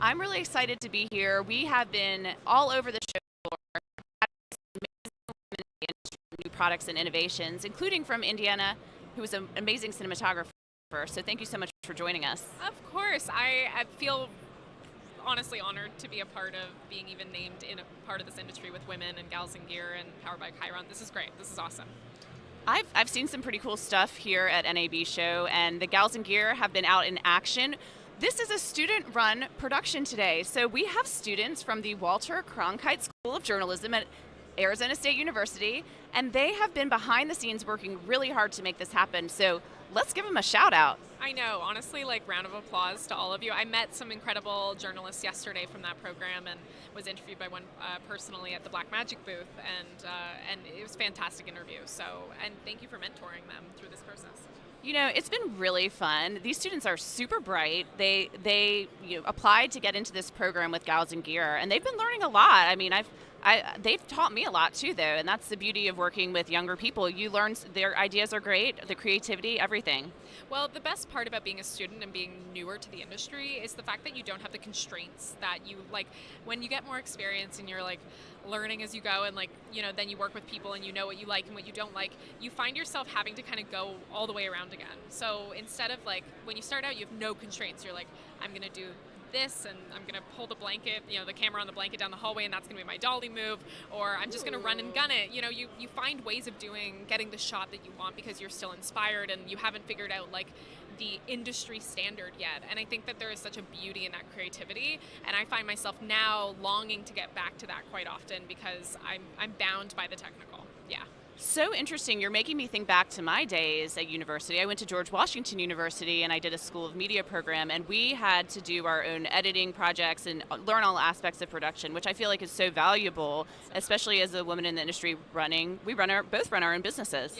I'm really excited to be here. We have been all over the show floor, new products and innovations, including from Indiana, who is an amazing cinematographer. So thank you so much for joining us. Of course, I feel honestly honored to be a part of being even named in a part of this industry with women and Gals and Gear and powered by Chyron. This is great. This is awesome. I've seen some pretty cool stuff here at NAB Show, and the Gals and Gear have been out in action. This is a student-run production today, so we have students from the Walter Cronkite School of Journalism at Arizona State University, and they have been behind the scenes working really hard to make this happen. So let's give them a shout out. I know, honestly, round of applause to all of you. I met some incredible journalists yesterday from that program and was interviewed by one personally at the Black Magic booth, and it was a fantastic interview. So, and thank you for mentoring them through this process. You know, it's been really fun. These students are super bright. They applied to get into this program with Gals and Gear, and they've been learning a lot. I mean, they've taught me a lot too, though, and that's the beauty of working with younger people. You learn, their ideas are great, the creativity, everything. Well, the best part about being a student and being newer to the industry is the fact that you don't have the constraints that you when you get more experience and you're learning as you go, and then you work with people and you know what you like and what you don't like, you find yourself having to kind of go all the way around again. So instead of when you start out, you have no constraints. You're I'm going to do this, and I'm going to pull the blanket, the camera on the blanket down the hallway, and that's going to be my dolly move, or I'm just going to run and gun it. You find ways of getting the shot that you want because you're still inspired and you haven't figured out the industry standard yet. And I think that there is such a beauty in that creativity, and I find myself now longing to get back to that quite often because I'm bound by the technical. Yeah. So interesting. You're making me think back to my days at university. I went to George Washington University and I did a School of Media program, and we had to do our own editing projects and learn all aspects of production, which I feel like is so valuable, especially as a woman in the industry we both run our own businesses.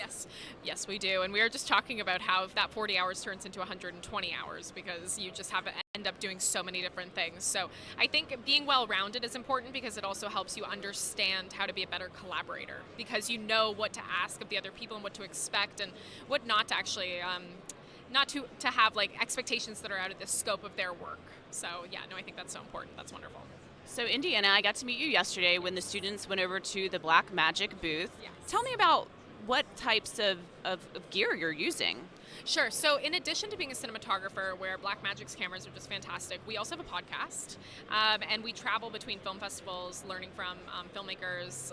Yes, we do. And we were just talking about how if that 40 hours turns into 120 hours because you just have to end up doing so many different things. So I think being well-rounded is important because it also helps you understand how to be a better collaborator, because you know what to ask of the other people and what to expect and what not to actually, not to have expectations that are out of the scope of their work. So yeah, no, I think that's so important. That's wonderful. So Indiana, I got to meet you yesterday when the students went over to the Black Magic booth. Yes. Tell me about what types of gear you're using. Sure. So in addition to being a cinematographer, where Black Magic's cameras are just fantastic, we also have a podcast, and we travel between film festivals, learning from filmmakers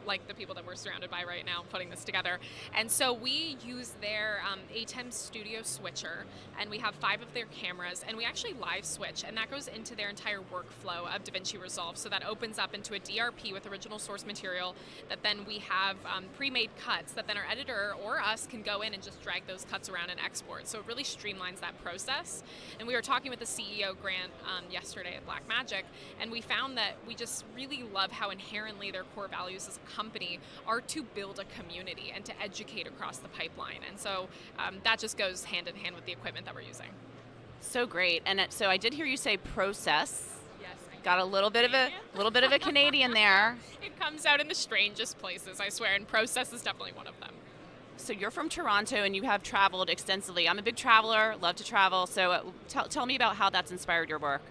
like the people that we're surrounded by right now, putting this together. And so we use their ATEM Studio switcher, and we have 5 of their cameras, and we actually live switch, and that goes into their entire workflow of DaVinci Resolve. So that opens up into a DRP with original source material that then we have pre-made cuts that then our editor or us can go in and just drag those cuts around and export. So it really streamlines that process. And we were talking with the CEO, Grant, yesterday at Black Magic, and we found that we just really love how inherently their core values as a company are to build a community and to educate across the pipeline. And so that just goes hand in hand with the equipment that we're using. So great. And so I did hear you say process. Yes. Got a little bit of a Canadian there. It comes out in the strangest places, I swear, and process is definitely one of them. So you're from Toronto and you have traveled extensively. I'm a big traveler, love to travel. So tell me about how that's inspired your work.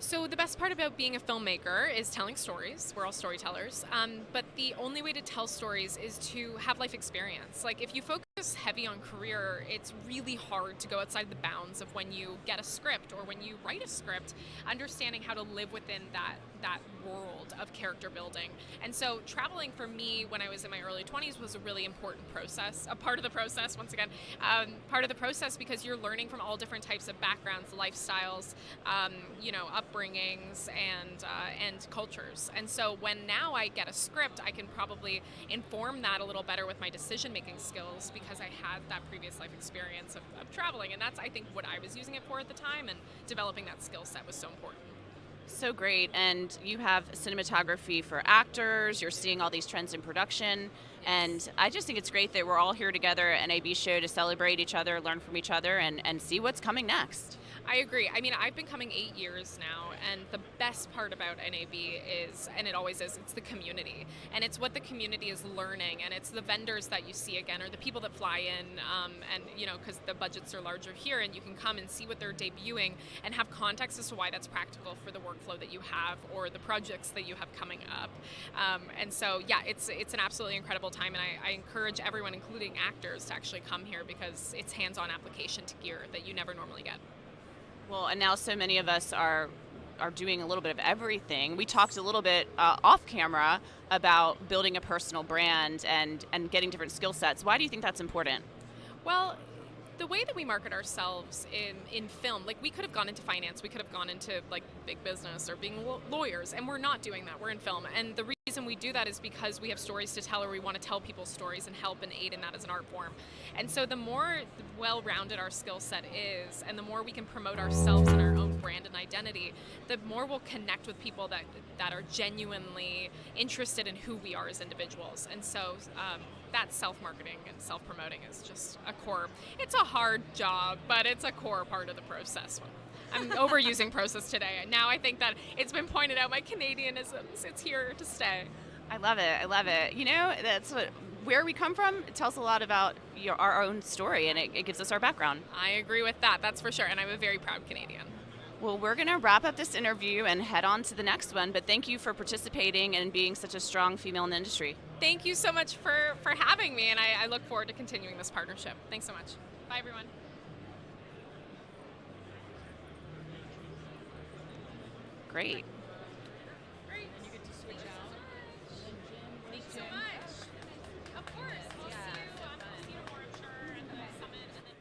So the best part about being a filmmaker is telling stories. We're all storytellers. But the only way to tell stories is to have life experience. If you focus heavy on career, it's really hard to go outside the bounds of when you get a script or when you write a script, understanding how to live within that world of character building. And so traveling for me when I was in my early 20s was a really important process, a part of the process, once again, part of the process because you're learning from all different types of backgrounds, lifestyles, upbringings, and cultures. And so when now I get a script, I can probably inform that a little better with my decision-making skills because I had that previous life experience of traveling. And that's, I think, what I was using it for at the time, and developing that skill set was so important. So great. And you have cinematography for actors. You're seeing all these trends in production. And I just think it's great that we're all here together at NAB Show to celebrate each other, learn from each other, and see what's coming next. I agree. I mean, I've been coming 8 years now, and the best part about NAB is, and it always is, it's the community. And it's what the community is learning, and it's the vendors that you see again, or the people that fly in, and, because the budgets are larger here, and you can come and see what they're debuting and have context as to why that's practical for the workflow that you have or the projects that you have coming up. And so, yeah, it's an absolutely incredible time, and I encourage everyone, including actors, to actually come here because it's hands-on application to gear that you never normally get. Well, and now so many of us are doing a little bit of everything. We talked a little bit off camera about building a personal brand and getting different skill sets. Why do you think that's important? Well, the way that we market ourselves in film, like we could have gone into finance, we could have gone into like big business or being lawyers, and we're not doing that. We're in film. And the reason we do that is because we have stories to tell, or we want to tell people's stories and help and aid in that as an art form. And so the more well-rounded our skill set is, and the more we can promote ourselves and our own brand and identity, the more we'll connect with people that are genuinely interested in who we are as individuals. And so that self-marketing and self-promoting is just a core. It's a hard job, but it's a core part of the process. I'm overusing process today. Now I think that it's been pointed out, my Canadianisms, it's here to stay. I love it. I love it. That's where we come from. It tells a lot about our own story, and it gives us our background. I agree with that. That's for sure. And I'm a very proud Canadian. Well, we're going to wrap up this interview and head on to the next one, but thank you for participating and being such a strong female in the industry. Thank you so much for having me, and I look forward to continuing this partnership. Thanks so much. Bye, everyone. Great. Great. And you get to switch out. Thank you so much. Of course. We'll see you more, I'm sure, at the summit. And then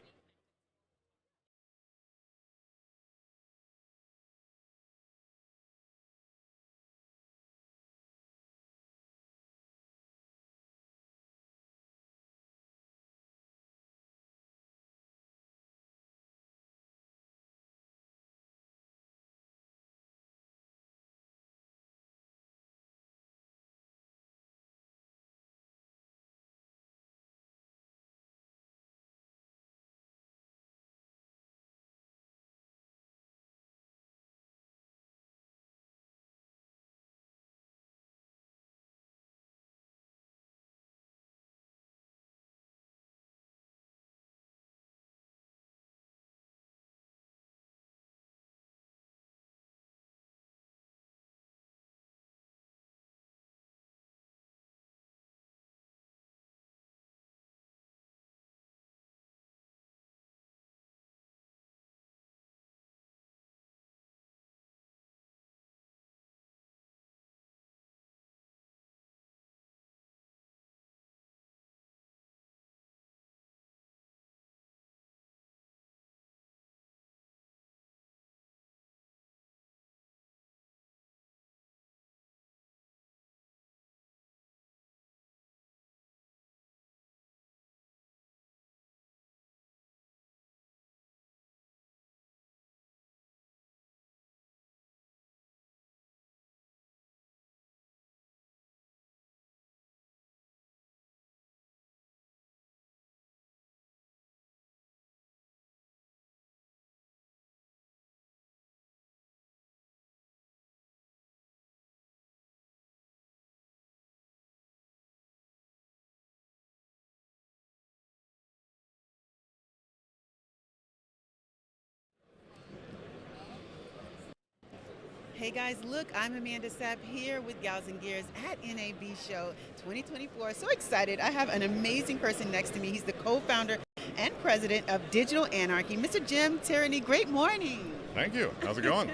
Hey guys, look, I'm Amanda Sapp here with Gals and Gears at NAB Show 2024. So excited. I have an amazing person next to me. He's the co-founder and president of Digital Anarchy, Mr. Jim Tyranny. Great morning. Thank you. How's it going?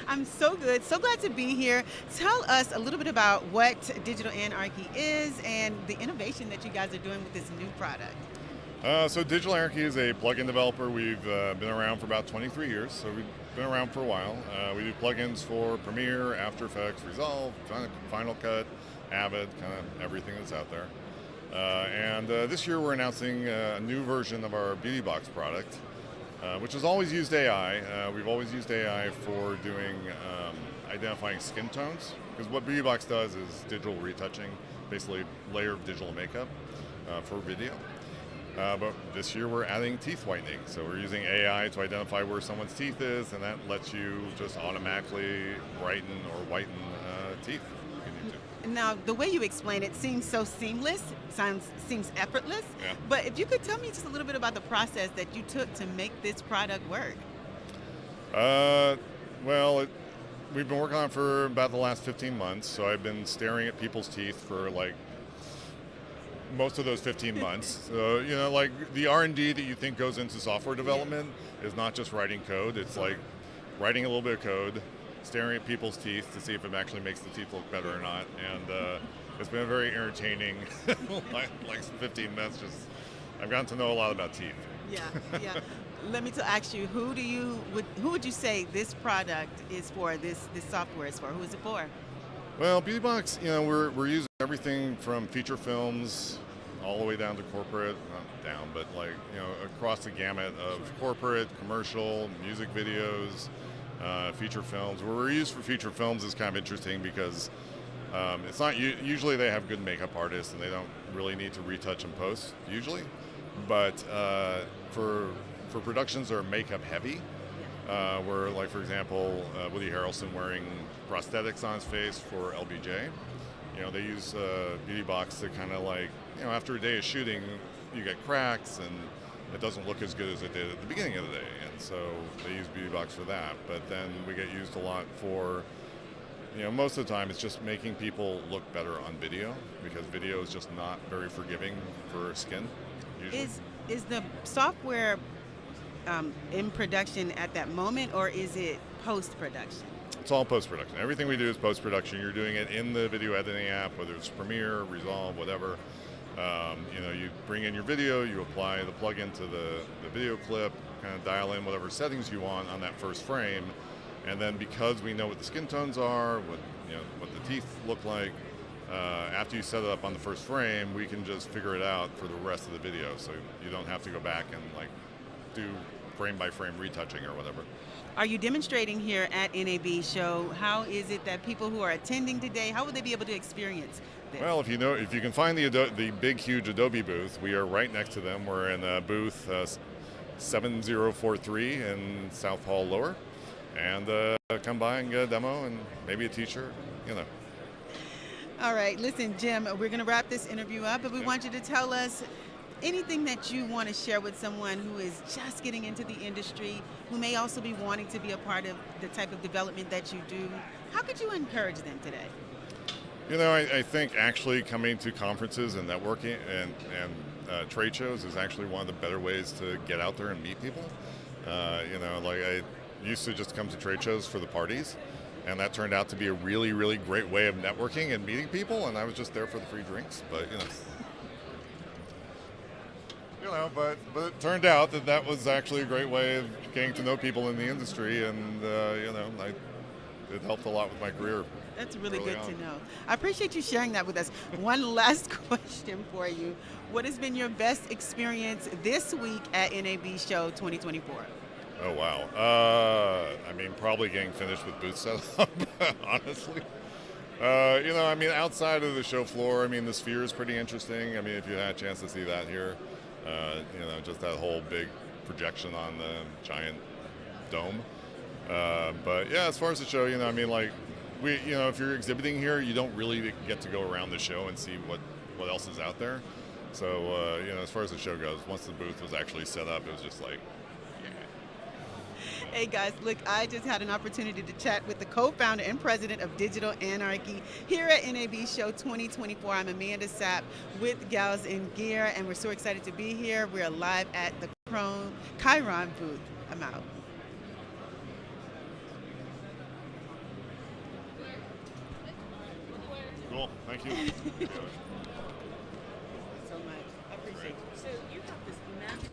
I'm so good. So glad to be here. Tell us a little bit about what Digital Anarchy is and the innovation that you guys are doing with this new product. So Digital Anarchy is a plugin developer. We've been around for about 23 years, so we've been around for a while. We do plugins for Premiere, After Effects, Resolve, Final Cut, Avid, kind of everything that's out there. And this year we're announcing a new version of our Beauty Box product, which has always used AI. We've always used AI for doing identifying skin tones, because what Beauty Box does is digital retouching, basically layer of digital makeup for video. But this year we're adding teeth whitening. So we're using AI to identify where someone's teeth is, and that lets you just automatically brighten or whiten teeth if you need to. Now, the way you explain it seems so seamless, seems effortless. Yeah. But if you could tell me just a little bit about the process that you took to make this product work. Well, we've been working on it for about the last 15 months. So I've been staring at people's teeth for like most of those 15 months. So, like the R&D that you think goes into software development is not just writing code. It's like writing a little bit of code, staring at people's teeth to see if it actually makes the teeth look better or not. And it's been a very entertaining, like 15 minutes. I've gotten to know a lot about teeth. Yeah, yeah. Let me ask you, who would you say this product is for? This software is for? Who is it for? Well, Beauty Box, we're using everything from feature films all the way down to corporate, not down, but across the gamut of corporate, commercial, music videos, feature films. Where we're used for feature films is kind of interesting because it's not usually they have good makeup artists and they don't really need to retouch and post usually, but for productions that are makeup heavy. Where, like, for example, Woody Harrelson wearing prosthetics on his face for LBJ. They use Beauty Box to kind of after a day of shooting, you get cracks and it doesn't look as good as it did at the beginning of the day. And so they use Beauty Box for that. But then we get used a lot for, most of the time it's just making people look better on video because video is just not very forgiving for skin usually. Is the software in production at that moment, or is it post-production? It's all post-production. Everything we do is post-production. You're doing it in the video editing app, whether it's Premiere, Resolve, whatever. You bring in your video, you apply the plugin to the video clip, kind of dial in whatever settings you want on that first frame, and then because we know what the skin tones are, what the teeth look like, after you set it up on the first frame, we can just figure it out for the rest of the video. So you don't have to go back and do frame by frame retouching or whatever. Are you demonstrating here at NAB show? How is it that people who are attending today, how would they be able to experience this? Well, if you can find the big huge Adobe booth, we are right next to them. We're in booth 7043 in South Hall Lower, and come by and get a demo and maybe a t-shirt. All right, listen, Jim, we're going to wrap this interview up, but we want you to tell us anything that you want to share with someone who is just getting into the industry, who may also be wanting to be a part of the type of development that you do. How could you encourage them today? I think actually coming to conferences and networking and trade shows is actually one of the better ways to get out there and meet people. I used to just come to trade shows for the parties, and that turned out to be a really, really great way of networking and meeting people, and I was just there for the free drinks, but but it turned out that was actually a great way of getting to know people in the industry, and it helped a lot with my career. That's really good on. to know. I appreciate you sharing that with us. One last question for you. What has been your best experience this week at NAB Show 2024? Oh, wow. Probably getting finished with booth setup, honestly. Outside of the show floor, the Sphere is pretty interesting. If you had a chance to see that here. Just that whole big projection on the giant dome. But yeah, as far as the show, if you're exhibiting here, you don't really get to go around the show and see what else is out there. So, as far as the show goes, once the booth was actually set up, it was just like, Hey guys, look, I just had an opportunity to chat with the co-founder and president of Digital Anarchy here at NAB Show 2024. I'm Amanda Sapp with Gals in Gear, and we're so excited to be here. We're live at the Chyron booth. I'm out. Cool, thank you. So much. I appreciate you. So you have this magic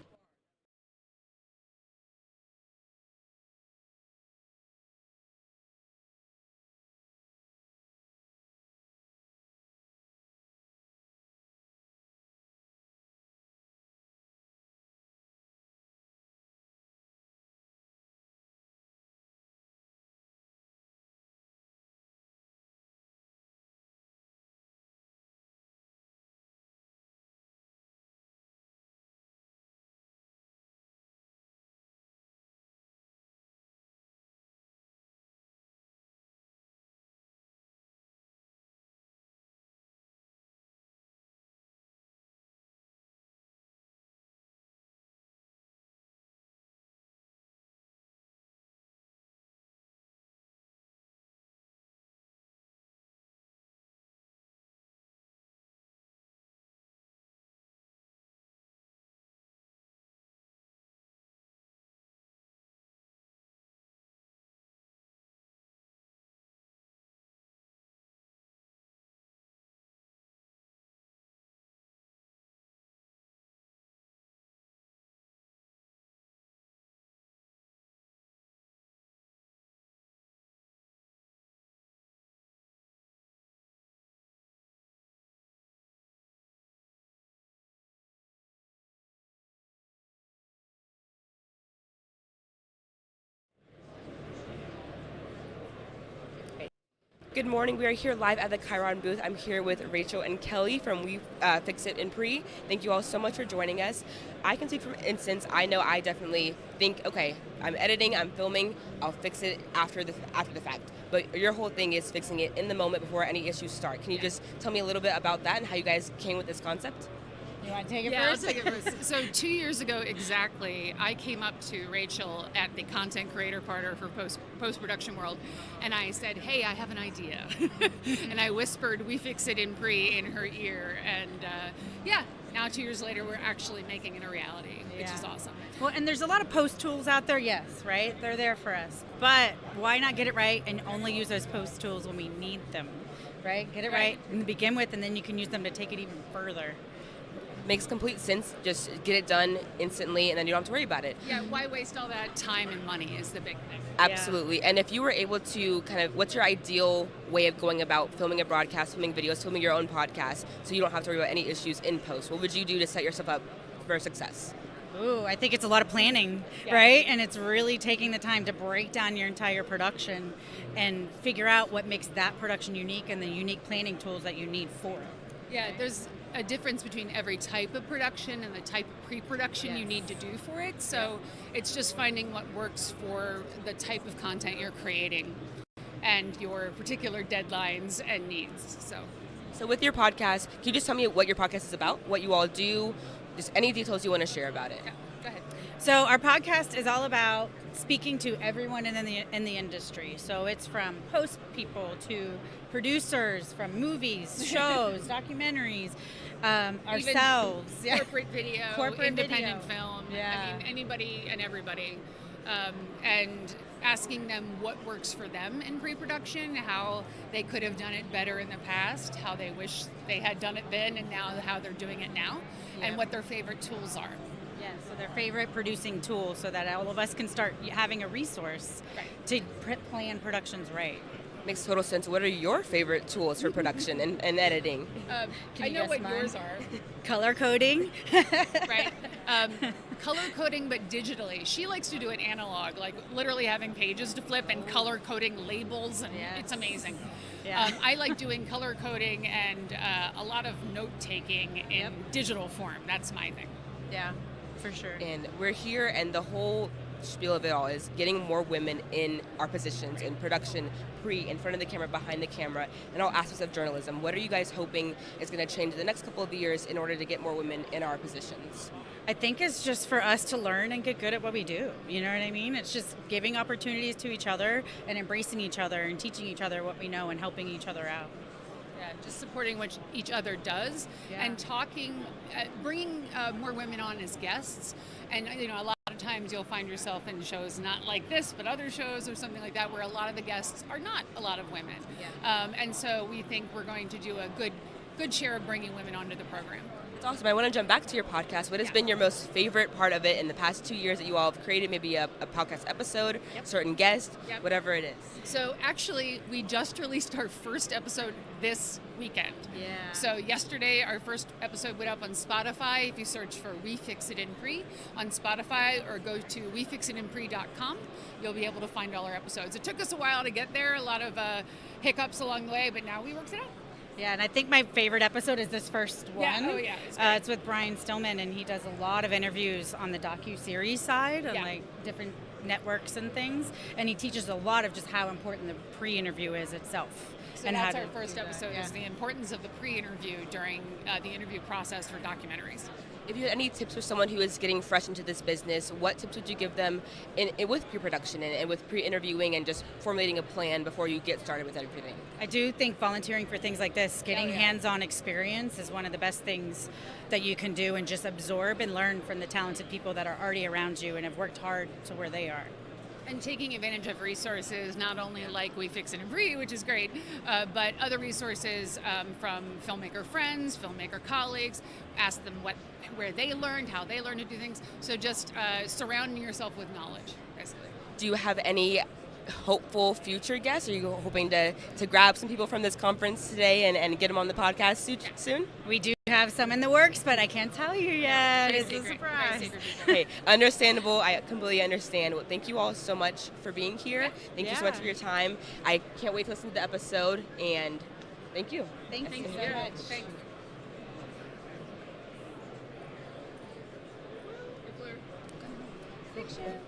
Good morning. We are here live at the Chyron booth. I'm here with Rachel and Kelly from We Fix It in Pre. Thank you all so much for joining us. I can speak from instance. I know I definitely think, okay, I'm editing, I'm filming, I'll fix it after the fact. But your whole thing is fixing it in the moment before any issues start. Can you just tell me a little bit about that and how you guys came with this concept? You want to take it Yeah, first? I'll take it first. So 2 years ago exactly, I came up to Rachel at the content creator part of her post-production world, and I said, hey, I have an idea. And I whispered, we fix it in pre in her ear. And now 2 years later, we're actually making it a reality, which is awesome. Well, and there's a lot of post tools out there, yes, right? They're there for us. But why not get it right and only use those post tools when we need them, right? Get it right to begin with, and then you can use them to take it even further. Makes complete sense. Just get it done instantly, and then you don't have to worry about it. Yeah, why waste all that time and money is the big thing. Absolutely. And if you were able to what's your ideal way of going about filming a broadcast, filming videos, filming your own podcast, so you don't have to worry about any issues in post? What would you do to set yourself up for success? Ooh, I think it's a lot of planning, right? And it's really taking the time to break down your entire production and figure out what makes that production unique and the unique planning tools that you need for it. Yeah, there's a difference between every type of production and the type of pre-production you need to do for it. So it's just finding what works for the type of content you're creating and your particular deadlines and needs. So with your podcast, can you just tell me what your podcast is about, what you all do, just any details you want to share about it? Yeah, go ahead. So our podcast is all about speaking to everyone in the industry. So it's from post people to producers, from movies, shows, documentaries, ourselves, corporate video, independent film. I mean, anybody and everybody, and asking them what works for them in pre-production, how they could have done it better in the past, how they wish they had done it then, and now how they're doing it now, and what their favorite tools are. Yeah, so their favorite producing tool, so that all of us can start having a resource to plan productions right. Makes total sense. What are your favorite tools for production and editing? I know what yours are. Color coding. Right. Color coding, but digitally. She likes to do it analog, like literally having pages to flip and color coding labels, and it's amazing. Yeah. I like doing color coding and a lot of note taking in digital form. That's my thing. Yeah, for sure. And we're here, and the whole spiel of it all is getting more women in our positions in production, in front of the camera, behind the camera, and all aspects of journalism. What are you guys hoping is going to change in the next couple of years in order to get more women in our positions? I think it's just for us to learn and get good at what we do. You know what I mean? It's just giving opportunities to each other and embracing each other and teaching each other what we know and helping each other out. Yeah, just supporting what each other does and talking, bringing more women on as guests. And a lot of times you'll find yourself in shows not like this, but other shows or something like that, where a lot of the guests are not a lot of women. And so we think we're going to do a good share of bringing women onto the program. That's awesome. I want to jump back to your podcast. What has been your most favorite part of it in the past 2 years that you all have created? Maybe a podcast episode, certain guest, whatever it is. So actually, we just released our first episode this weekend. Yeah. So yesterday, our first episode went up on Spotify. If you search for We Fix It in Pre on Spotify or go to wefixitinpre.com, you'll be able to find all our episodes. It took us a while to get there, a lot of hiccups along the way, but now we worked it out. Yeah, and I think my favorite episode is this first one. Yeah, it's with Brian Stillman, and he does a lot of interviews on the docu-series side on like different networks and things, and he teaches a lot of just how important the pre-interview is itself. So and that's how our to first do that. episode, is the importance of the pre-interview during the interview process for documentaries. If you had any tips for someone who is getting fresh into this business, what tips would you give them with pre-production and with pre-interviewing and just formulating a plan before you get started with everything? I do think volunteering for things like this, getting hands-on experience is one of the best things that you can do, and just absorb and learn from the talented people that are already around you and have worked hard to where they are. And taking advantage of resources, not only like We Fix It and Pre, which is great, but other resources from filmmaker friends, filmmaker colleagues. Ask them where they learned, how they learned to do things. So just surrounding yourself with knowledge, basically. Do you have any hopeful future guests? Are you hoping to grab some people from this conference today and get them on the podcast soon? We do We have some in the works, but I can't tell you yet. Very It's a secret, surprise. very secret. Hey, understandable. I completely understand. Well, thank you all so much for being here. Thank you so much Yeah. for your time. I can't wait to listen to the episode, and thank you. Thank you so Yeah. much. Thanks. Picture.